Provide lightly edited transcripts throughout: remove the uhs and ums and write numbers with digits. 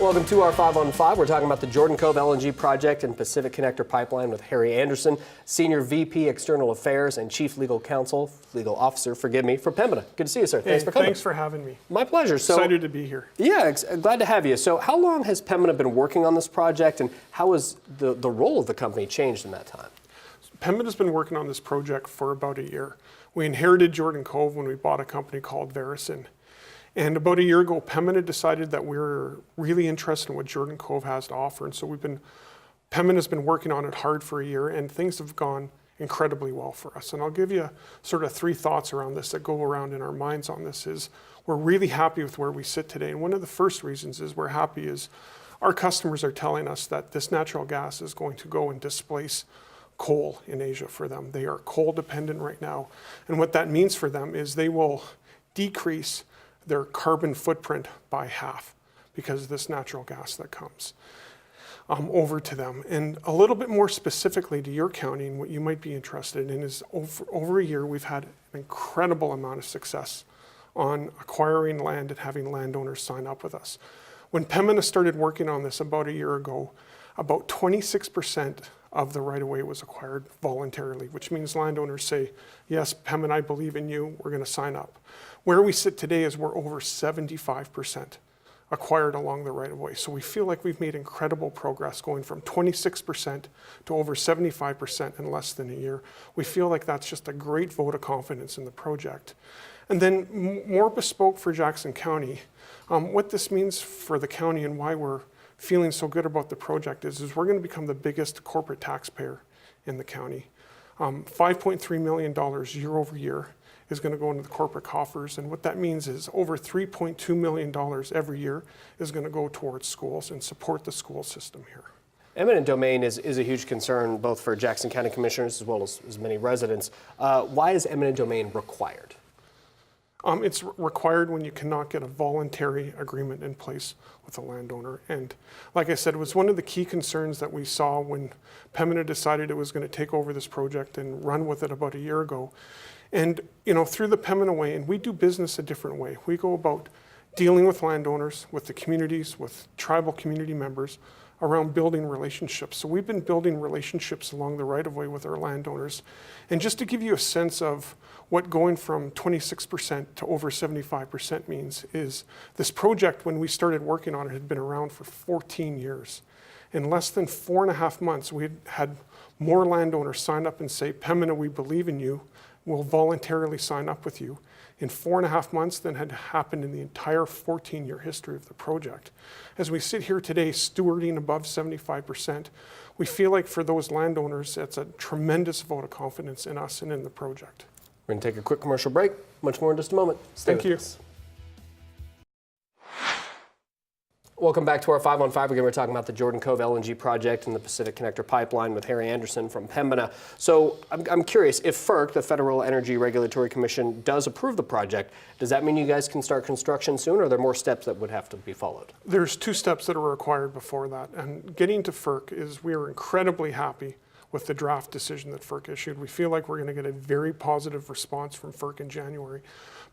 Welcome to our 5 on 5. We're talking about the Jordan Cove LNG project and Pacific Connector Pipeline with Harry Anderson, Senior VP External Affairs and Chief Legal Officer, for Pembina. Good to see you, sir. Thanks for coming. Thanks for having me. My pleasure. Excited to be here. Yeah, glad to have you. So how long has Pembina been working on this project, and how has the role of the company changed in that time? Pembina's been working on this project for about a year. We inherited Jordan Cove when we bought a company called Veresen. And about a year ago, Pembina decided that we were really interested in what Jordan Cove has to offer. And so Pembina's been working on it hard for a year, and things have gone incredibly well for us. And I'll give you sort of 3 thoughts around this that go around in our minds on this. Is we're really happy with where we sit today. And one of the first reasons is we're happy is our customers are telling us that this natural gas is going to go and displace coal in Asia for them. They are coal dependent right now. And what that means for them is they will decrease their carbon footprint by half because of this natural gas that comes over to them. And a little bit more specifically to your county, and what you might be interested in is over a year, we've had an incredible amount of success on acquiring land and having landowners sign up with us. When Pembina started working on this about a year ago, about 26% of the right-of-way was acquired voluntarily, which means landowners say, yes, Pembina, I believe in you, we're going to sign up. Where we sit today is we're over 75% acquired along the right-of-way. So we feel like we've made incredible progress going from 26% to over 75% in less than a year. We feel like that's just a great vote of confidence in the project. And then more bespoke for Jackson County, what this means for the county and why we're feeling so good about the project is we're going to become the biggest corporate taxpayer in the county. $5.3 million year over year is going to go into the corporate coffers, and what that means is over $3.2 million every year is going to go towards schools and support the school system here. Eminent domain is a huge concern both for Jackson County commissioners as well as many residents. Why is eminent domain required? It's required when you cannot get a voluntary agreement in place with a landowner. And like I said, it was one of the key concerns that we saw when Pembina decided it was going to take over this project and run with it about a year ago. And through the Pembina way, and we do business a different way. We go about dealing with landowners, with the communities, with tribal community members around building relationships. So we've been building relationships along the right-of-way with our landowners. And just to give you a sense of what going from 26% to over 75% means is this project, when we started working on it, had been around for 14 years. In less than 4.5 months, we had more landowners sign up and say, Pembina, we believe in you. We'll voluntarily sign up with you in 4.5 months than had happened in the entire 14-year history of the project. As we sit here today stewarding above 75%, we feel like for those landowners, it's a tremendous vote of confidence in us and in the project. We're going to take a quick commercial break. Much more in just a moment. Stay Thank you. Us. Welcome back to our 5 on 5. Again, we're talking about the Jordan Cove LNG project and the Pacific Connector Pipeline with Harry Anderson from Pembina. So I'm curious, if FERC, the Federal Energy Regulatory Commission, does approve the project, does that mean you guys can start construction soon, or are there more steps that would have to be followed? There's 2 steps that are required before that. And getting to FERC is we are incredibly happy with the draft decision that FERC issued. We feel like we're going to get a very positive response from FERC in January.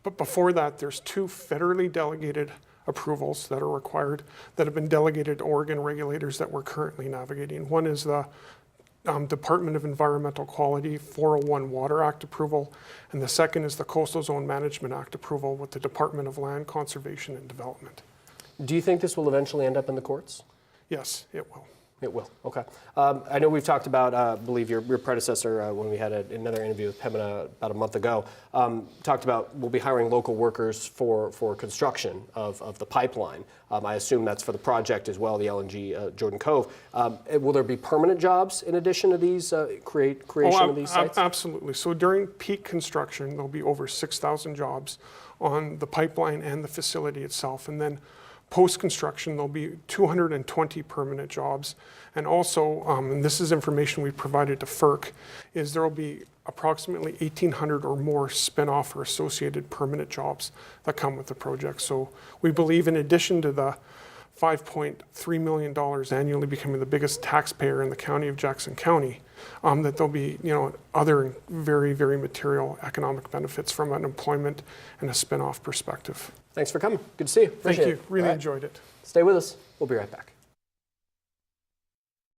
But before that, there's 2 federally delegated approvals that are required that have been delegated to Oregon regulators that we're currently navigating. One is the Department of Environmental Quality 401 Water Act approval, and the second is the Coastal Zone Management Act approval with the Department of Land Conservation and Development. Do you think this will eventually end up in the courts? Yes, it will. It will. Okay. I know we've talked about, I believe your predecessor, when we had another interview with Pembina about a month ago, talked about we'll be hiring local workers for construction of the pipeline. I assume that's for the project as well, the LNG Jordan Cove. Will there be permanent jobs in addition to these creation of these sites? Absolutely. So during peak construction, there'll be over 6,000 jobs on the pipeline and the facility itself. And then post-construction, there'll be 220 permanent jobs. And also, and this is information we provided to FERC, is there will be approximately 1,800 or more spin-off or associated permanent jobs that come with the project. So we believe in addition to the $5.3 million annually becoming the biggest taxpayer in the county of Jackson County, that there'll be, other very, very material economic benefits from an employment and a spin-off perspective. Thank you for coming. Good to see you. Appreciate Thank you. it. Really All right. enjoyed it. Stay with us. We'll be right back.